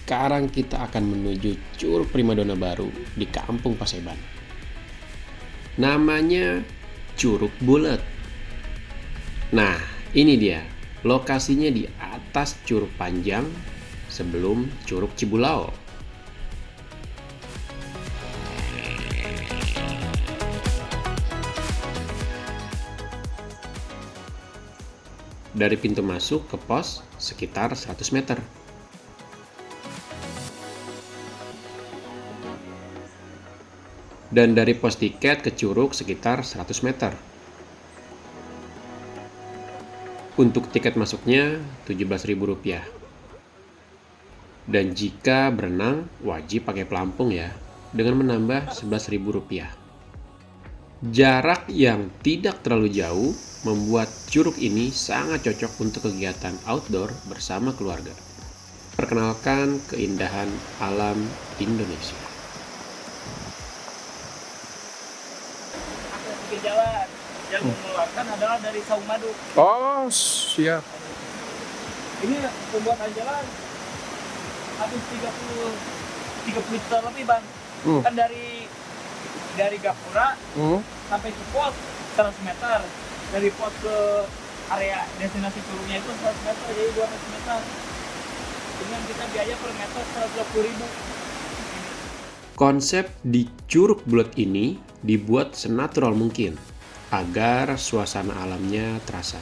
sekarang kita akan menuju Curug Primadona baru di Kampung Paseban. Namanya Curug Bulet. Nah, ini dia. Lokasinya di atas Curug Panjang sebelum Curug Cibulao. Dari pintu masuk ke pos sekitar 100 meter. Dan dari pos tiket ke curug sekitar 100 meter. Untuk tiket masuknya Rp17.000. Dan jika berenang wajib pakai pelampung ya, dengan menambah Rp11.000. Jarak yang tidak terlalu jauh membuat curug ini sangat cocok untuk kegiatan outdoor bersama keluarga. Perkenalkan keindahan alam Indonesia. Jalan yang mengeluarkan adalah dari Saung Madu. Oh, siap. Ini pembuatan jalan habis 30 liter lebih, Bang. Kan dari Gapura sampai ke pos 100 meter. Dari pos ke area destinasi curugnya itu 100 meter, jadi 200 meter. Dengan kita biaya per meter 120.000. Konsep di Curug Bulet ini dibuat senatural mungkin agar suasana alamnya terasa.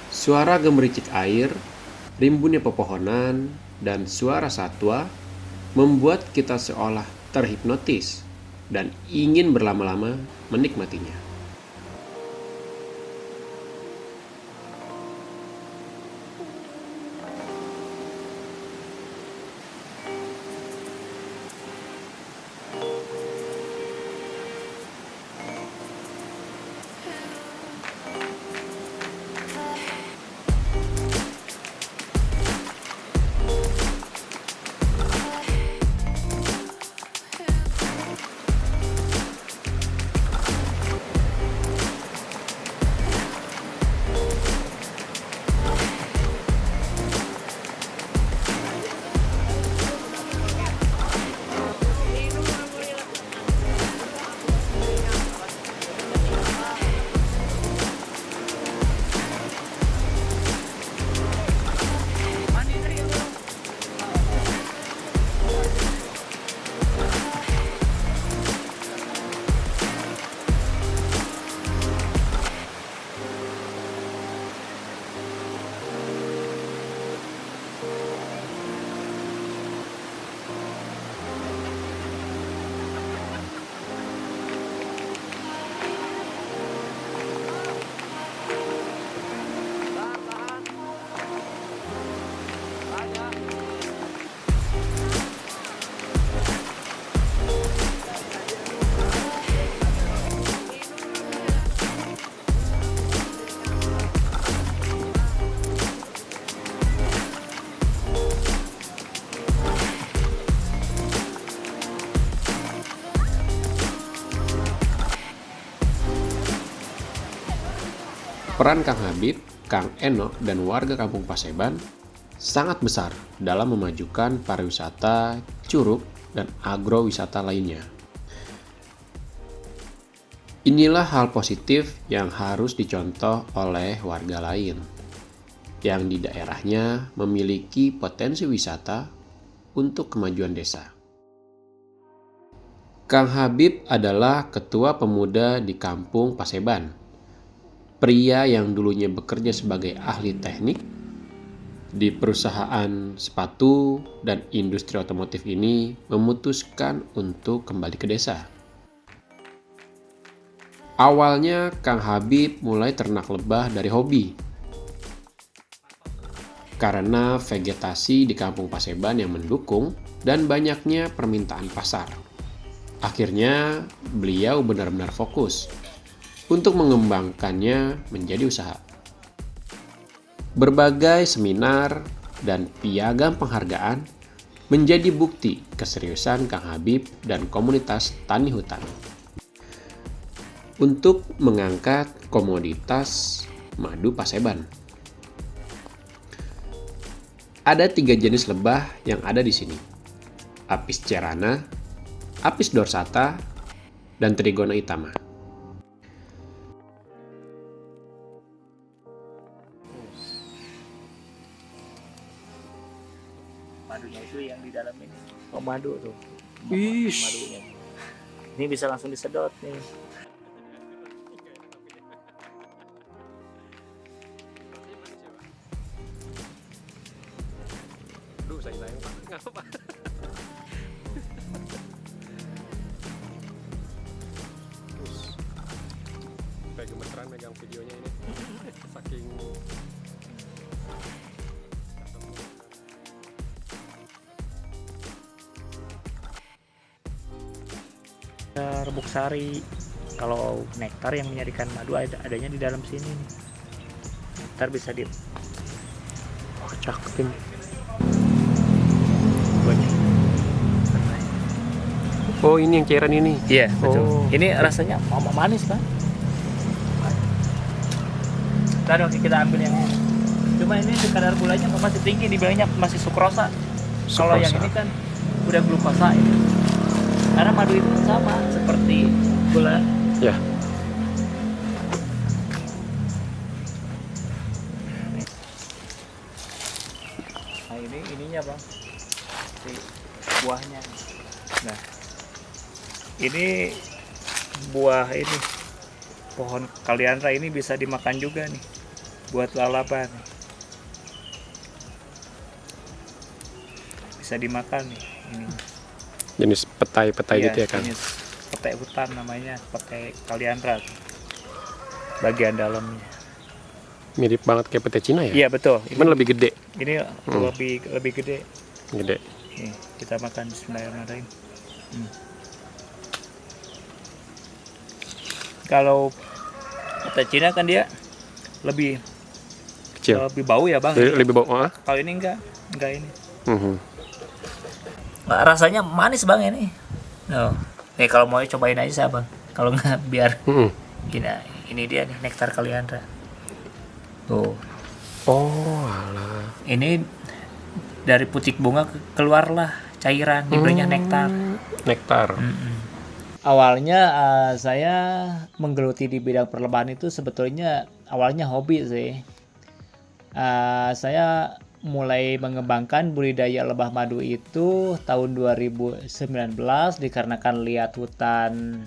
Suara gemericik air, rimbunnya pepohonan, dan suara satwa membuat kita seolah terhipnotis dan ingin berlama-lama menikmatinya. Peran Kang Habib, Kang Enok, dan warga Kampung Paseban sangat besar dalam memajukan pariwisata, curug, dan agrowisata lainnya. Inilah hal positif yang harus dicontoh oleh warga lain yang di daerahnya memiliki potensi wisata untuk kemajuan desa. Kang Habib adalah ketua pemuda di Kampung Paseban. Pria yang dulunya bekerja sebagai ahli teknik di perusahaan sepatu dan industri otomotif ini memutuskan untuk kembali ke desa. Awalnya Kang Habib mulai ternak lebah dari hobi. Karena vegetasi di Kampung Paseban yang mendukung dan banyaknya permintaan pasar. Akhirnya beliau benar-benar fokus untuk mengembangkannya menjadi usaha. Berbagai seminar dan piagam penghargaan menjadi bukti keseriusan Kang Habib dan komunitas tani hutan untuk mengangkat komoditas madu Paseban. Ada 3 jenis lebah yang ada di sini: Apis cerana, Apis dorsata, dan Trigona itama. Madunya itu yang di dalam ini. Oh, madu tuh. Ish. Madunya. Ini bisa langsung disedot nih. Aduh, sayang Pak. Nggak apa-apa. Kayak gemeteran megang videonya ini. Saking Rebuk sari. Kalau nektar yang menjadikan madu adanya di dalam sini. Nektar bisa di cakep ini. Oh, ini yang cairan ini. Iya, betul. Oh. Ini rasanya manis, Bang. Tadi oke, kita ambil yang ini. Cuma ini kadar gulanya masih tinggi, dibilangnya masih sukrosa. Kalau yang ini kan udah glukosa ini. Karena madu itu sama seperti gula. Ya. Nah, ininya, Bang. Si buahnya. Nah, ini buah ini pohon kaliandra ini bisa dimakan juga nih buat lalapan, bisa dimakan nih ini. Jenis petai-petai Iya, gitu ya kan. jenis petai hutan namanya, petai kaliandra tuh. Bagian dalamnya Mirip banget kayak petai Cina ya. iya betul, Cuman lebih gede. ini lebih gede. Gede. Nih, kita makan. Bismillahirrahmanirrahim. Kalau petai Cina kan dia lebih Kecil. lebih bau ya, Bang. Lebih bawah. Kalau ini enggak ini. Mhm. Rasanya manis, Bang, ini. No. Nih kalau mau cobain aja, Bang. Kalau enggak biar Mhm. gini. Ini dia nih nektar kaliandra. Tuh. Oh, alah. Ini dari pucuk bunga keluarlah cairan, dibilangnya nektar. Nektar. Awalnya saya menggeluti di bidang perlebahan itu sebetulnya awalnya hobi sih. Saya mulai mengembangkan budidaya lebah madu itu tahun 2019 dikarenakan lihat hutan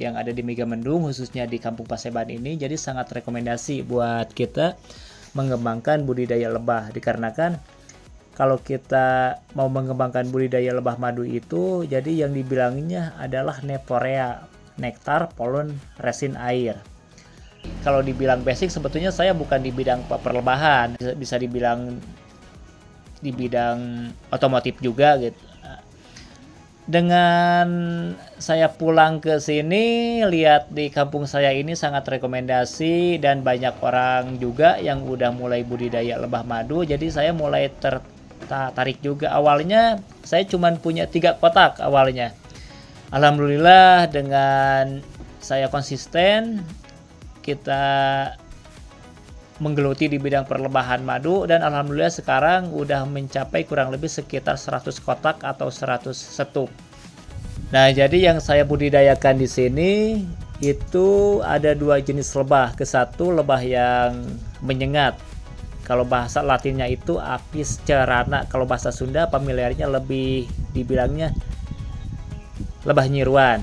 yang ada di Megamendung, khususnya di Kampung Paseban ini, jadi sangat rekomendasi buat kita mengembangkan budidaya lebah, dikarenakan kalau kita mau mengembangkan budidaya lebah madu itu, jadi yang dibilangnya adalah Neporea, nektar, pollen, resin air. Kalau dibilang basic, sebetulnya saya bukan di bidang perlebahan, bisa dibilang di bidang otomotif juga gitu. Dengan saya pulang ke sini, lihat di kampung saya ini sangat rekomendasi dan banyak orang juga yang udah mulai budidaya lebah madu, jadi saya mulai tertarik juga. Awalnya saya cuma punya 3 kotak awalnya. Alhamdulillah dengan saya konsisten, kita menggeluti di bidang perlebahan madu dan alhamdulillah sekarang udah mencapai kurang lebih sekitar 100 kotak atau 100 setup. Nah, jadi yang saya budidayakan di sini itu ada 2 jenis lebah. Satu lebah yang menyengat. Kalau bahasa Latinnya itu Apis cerana. Kalau bahasa Sunda familiarnya lebih dibilangnya lebah nyiruan.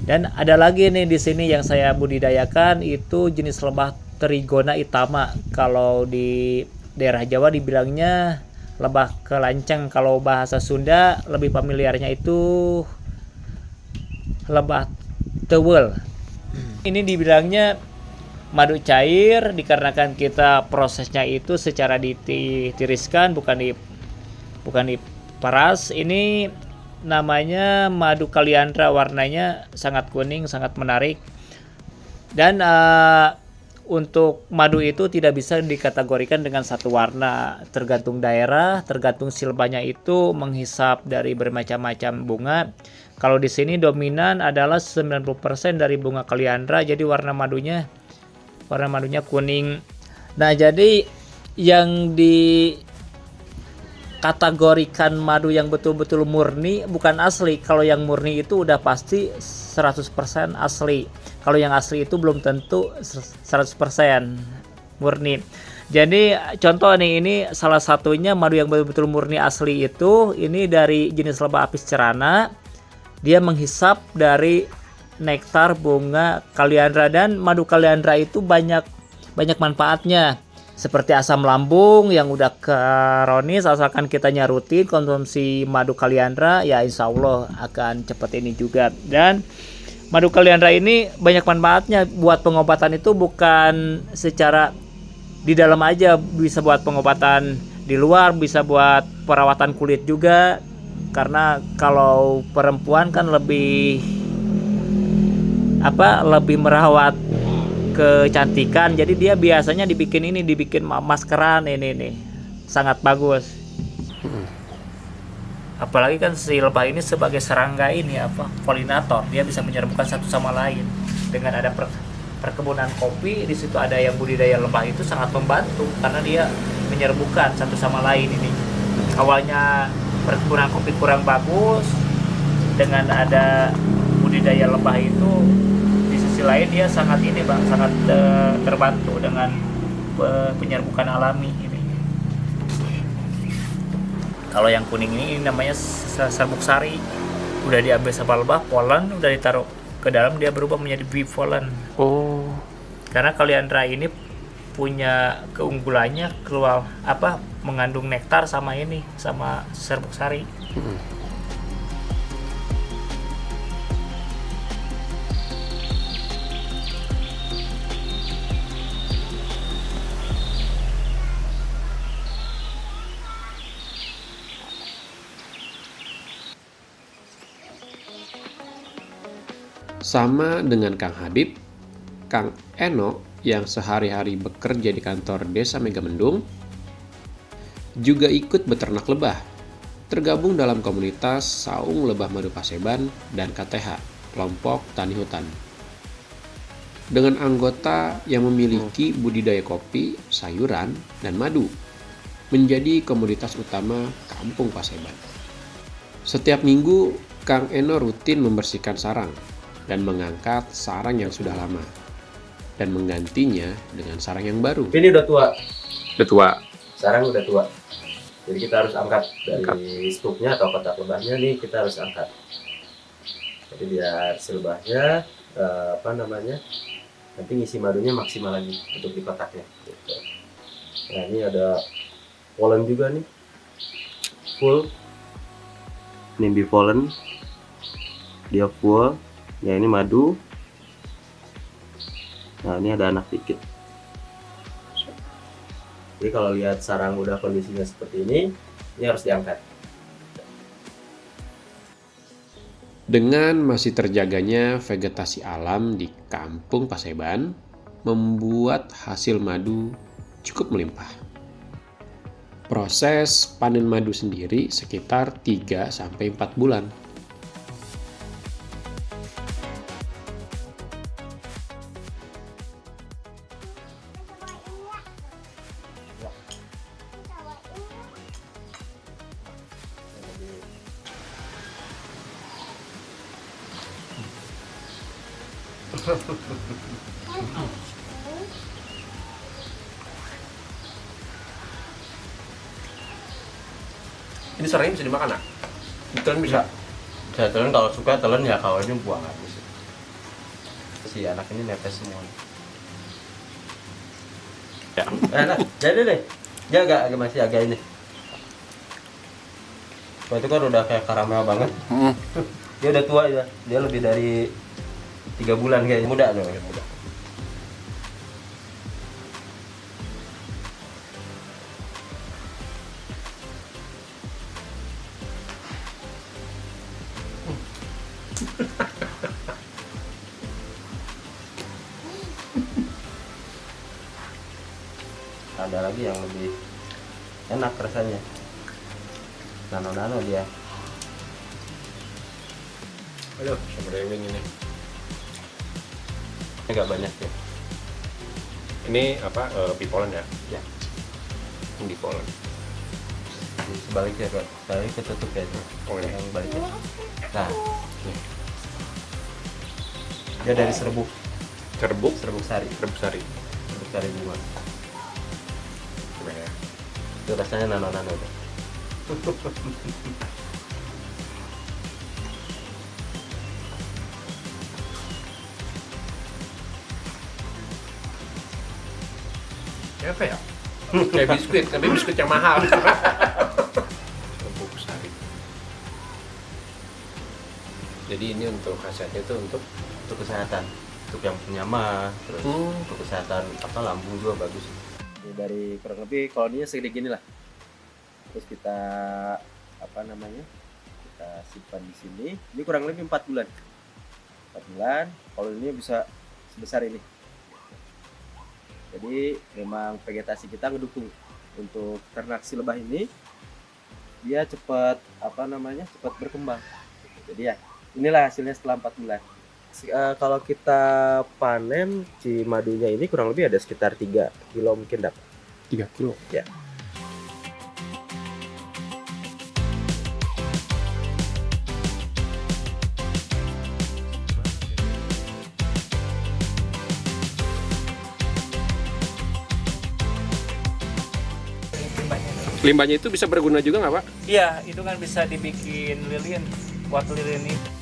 Dan ada lagi nih di sini yang saya budidayakan itu jenis lebah Trigona itama. Kalau di daerah Jawa dibilangnya lebah kelanceng. Kalau bahasa Sunda lebih familiarnya itu lebah tewel. Ini dibilangnya madu cair dikarenakan kita prosesnya itu secara ditiriskan, bukan diperas. Ini namanya madu kaliandra, warnanya sangat kuning, sangat menarik. Dan untuk madu itu tidak bisa dikategorikan dengan satu warna, tergantung daerah, tergantung si lebahnya itu menghisap dari bermacam-macam bunga. Kalau di sini dominan adalah 90% dari bunga kaliandra, jadi warna madunya kuning. Nah, jadi yang dikategorikan madu yang betul-betul murni bukan asli. Kalau yang murni itu udah pasti 100% asli. Kalau yang asli itu belum tentu 100% murni. Jadi contoh nih, ini salah satunya madu yang betul-betul murni asli itu ini dari jenis lebah apis cerana. Dia menghisap dari nektar bunga kaliandra, dan madu kaliandra itu banyak manfaatnya. Seperti asam lambung yang udah kronis, asalkan kitanya rutin konsumsi madu kaliandra, ya insya Allah akan cepat ini juga. Dan madu kaliandra ini banyak manfaatnya buat pengobatan, itu bukan secara di dalam aja, bisa buat pengobatan di luar, bisa buat perawatan kulit juga. Karena kalau perempuan kan lebih merawat kecantikan, jadi dia biasanya dibikin maskeran ini nih, sangat bagus. Apalagi kan si lebah ini sebagai serangga ini polinator, dia bisa menyerbukan satu sama lain. Dengan ada perkebunan kopi di situ, ada yang budidaya lebah, itu sangat membantu karena dia menyerbukan satu sama lain ini. Awalnya perkebunan kopi kurang bagus, dengan ada budidaya lebah itu di sisi lain dia sangat terbantu dengan penyerbukan alami ini. Kalau yang kuning ini namanya serbuk sari, udah diambil sama lebah, polen udah ditaruh ke dalam, dia berubah menjadi bee pollen. Oh. Karena kaliandra ini punya keunggulannya mengandung nektar sama serbuk sari. Sama dengan Kang Habib, Kang Eno yang sehari-hari bekerja di kantor Desa Megamendung juga ikut beternak lebah, tergabung dalam komunitas Saung Lebah Madu Paseban dan KTH, kelompok tani hutan. Dengan anggota yang memiliki budidaya kopi, sayuran, dan madu, menjadi komoditas utama Kampung Paseban. Setiap minggu, Kang Eno rutin membersihkan sarang dan mengangkat sarang yang sudah lama dan menggantinya dengan sarang yang baru. Ini udah tua. Udah tua. Sarang udah tua. Jadi kita harus angkat dari scoopnya atau kotak lebahnya nih, kita harus angkat. Jadi biar si lebahnya nanti ngisi madunya maksimal lagi untuk di kotaknya. Gitu. Nah, ini ada pollen juga nih, full. Ini bee pollen, dia full. Ya, ini madu. Nah, ini ada anak dikit. Jadi kalau lihat sarang udah kondisinya seperti ini harus diangkat. Dengan masih terjaganya vegetasi alam di Kampung Paseban, membuat hasil madu cukup melimpah. Proses panen madu sendiri sekitar 3-4 bulan. Ini sarangnya bisa dimakan, nak? Telan bisa? Bisa telan, kalau suka telan ya, kalau ini buang habis. Si anak ini netes semua. Ya. Nah, jadi deh. Dia agak masih agak ini. Kalau itu kan udah kayak karamel banget. Dia udah tua ya. Dia lebih dari 3 bulan kayaknya. Muda dong, muda. ada lagi yang lebih enak rasanya, nano dia. Aduh, semrewing ini. Agak banyak ya. Ini apa? Bipolen ya? Ya. Bipolen. Sebaliknya Kak, sebaliknya ketutup ya. Oh, ini. Yang baliknya. Nah, nih. Dia dari serbuk Serbuk sari, serbuk sari. serbuk sari bunga. Coba ya. Itu rasanya nano tuh. Kayak apa ya? Kayak biskuit, tapi biskuit yang mahal. Serbuk sari. Jadi ini untuk khasiatnya itu untuk Kesehatan, untuk yang punya mah, terus untuk kesehatan apa lambung juga bagus. Ini dari kurang lebih koloninya segede gini lah. Terus kita apa namanya? Kita simpan di sini. Ini kurang lebih 4 bulan. 4 bulan, koloninya bisa sebesar ini. Jadi memang vegetasi kita ngedukung untuk ternak si lebah ini, dia cepat apa namanya, cepat berkembang. Jadi ya inilah hasilnya setelah 4 bulan. Kalau kita panen si madunya ini kurang lebih ada sekitar 3 kilo mungkin dapat. 3 kilo. Ya. Limbahnya itu bisa berguna juga nggak Pak? Iya, itu kan bisa dibikin lilin, buat lilin ini.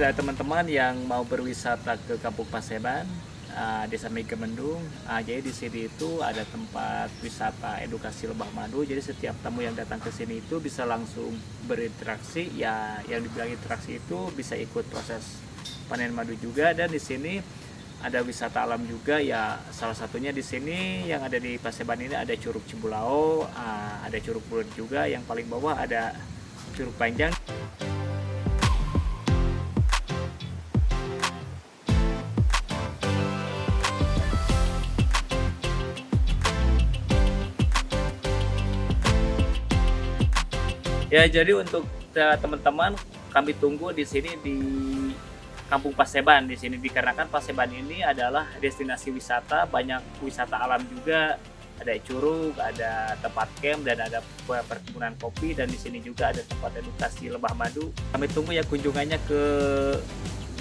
Teman-teman yang mau berwisata ke Kampung Paseban, Desa Megamendung, jadi di sini itu ada tempat wisata edukasi lebah madu. Jadi setiap tamu yang datang ke sini itu bisa langsung berinteraksi. Ya, yang dibilang interaksi itu bisa ikut proses panen madu juga. Dan di sini ada wisata alam juga. Ya, salah satunya di sini yang ada di Paseban ini ada Curug Cibulao, ada Curug Bulut juga. Yang paling bawah ada Curug Panjang. Ya, jadi untuk teman-teman kami tunggu di sini di Kampung Paseban di sini, dikarenakan Paseban ini adalah destinasi wisata, banyak wisata alam juga, ada curug, ada tempat camp dan ada perkebunan kopi, dan di sini juga ada tempat edukasi lebah madu. Kami tunggu ya kunjungannya ke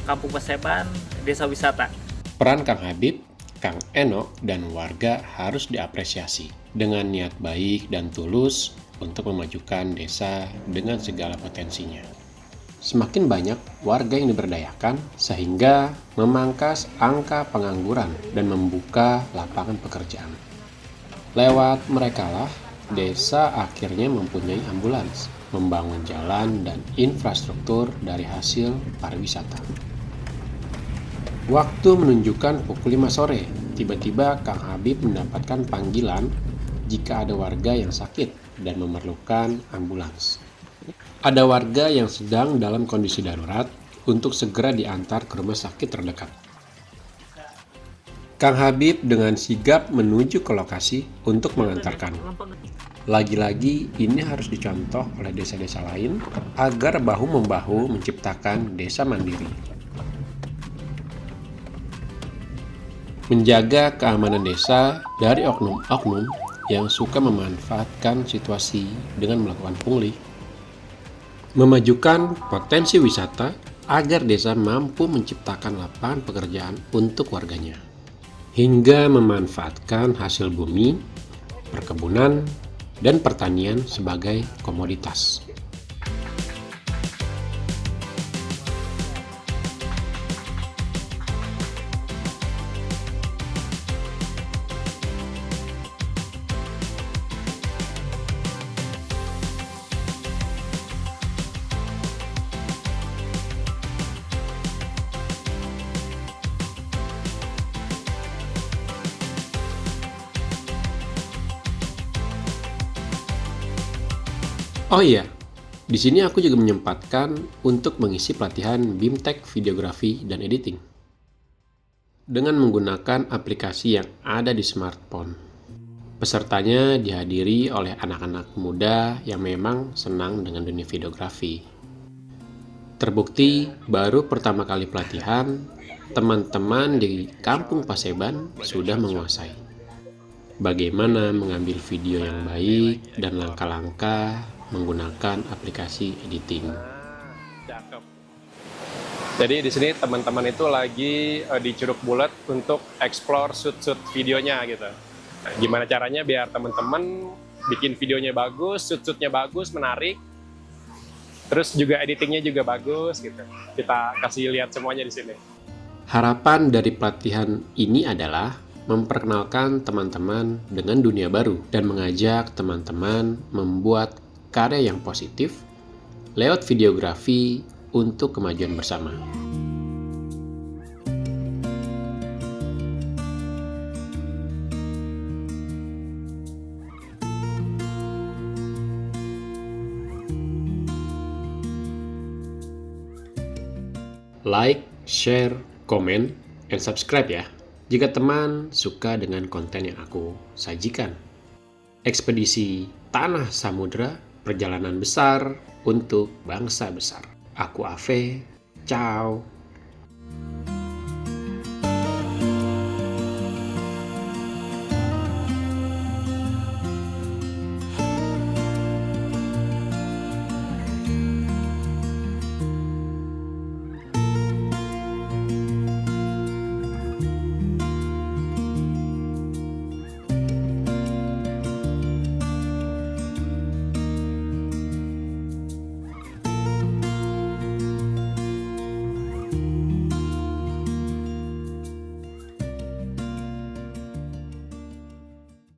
Kampung Paseban, desa wisata. Peran Kang Habib, Kang Eno, dan warga harus diapresiasi dengan niat baik dan tulus untuk memajukan desa dengan segala potensinya. Semakin banyak warga yang diberdayakan sehingga memangkas angka pengangguran dan membuka lapangan pekerjaan. Lewat merekalah desa akhirnya mempunyai ambulans, membangun jalan dan infrastruktur dari hasil pariwisata. Waktu menunjukkan pukul 5 sore, tiba-tiba Kang Habib mendapatkan panggilan jika ada warga yang sakit dan memerlukan ambulans. Ada warga yang sedang dalam kondisi darurat untuk segera diantar ke rumah sakit terdekat. Kang Habib dengan sigap menuju ke lokasi untuk mengantarkan. Lagi-lagi ini harus dicontoh oleh desa-desa lain agar bahu-membahu menciptakan desa mandiri. Menjaga keamanan desa dari oknum-oknum yang suka memanfaatkan situasi dengan melakukan pungli. Memajukan potensi wisata agar desa mampu menciptakan lapangan pekerjaan untuk warganya. Hingga memanfaatkan hasil bumi, perkebunan, dan pertanian sebagai komoditas. Oh iya, di sini aku juga menyempatkan untuk mengisi pelatihan BIMTEK Videografi dan Editing dengan menggunakan aplikasi yang ada di smartphone. Pesertanya dihadiri oleh anak-anak muda yang memang senang dengan dunia videografi. Terbukti baru pertama kali pelatihan, teman-teman di Kampung Paseban sudah menguasai bagaimana mengambil video yang baik dan langkah-langkah menggunakan aplikasi editing. Cakep. Jadi di sini teman-teman itu lagi di Curug Bulet untuk explore shoot videonya gitu. Nah, gimana caranya biar teman-teman bikin videonya bagus, shoot-shootnya bagus, menarik, terus juga editingnya juga bagus gitu. Kita kasih lihat semuanya di sini. Harapan dari pelatihan ini adalah memperkenalkan teman-teman dengan dunia baru dan mengajak teman-teman membuat karya yang positif lewat videografi untuk kemajuan bersama. Like, share, komen, and subscribe ya jika teman suka dengan konten yang aku sajikan. Ekspedisi Tanah Samudra, perjalanan besar untuk bangsa besar. Aku Ave, ciao.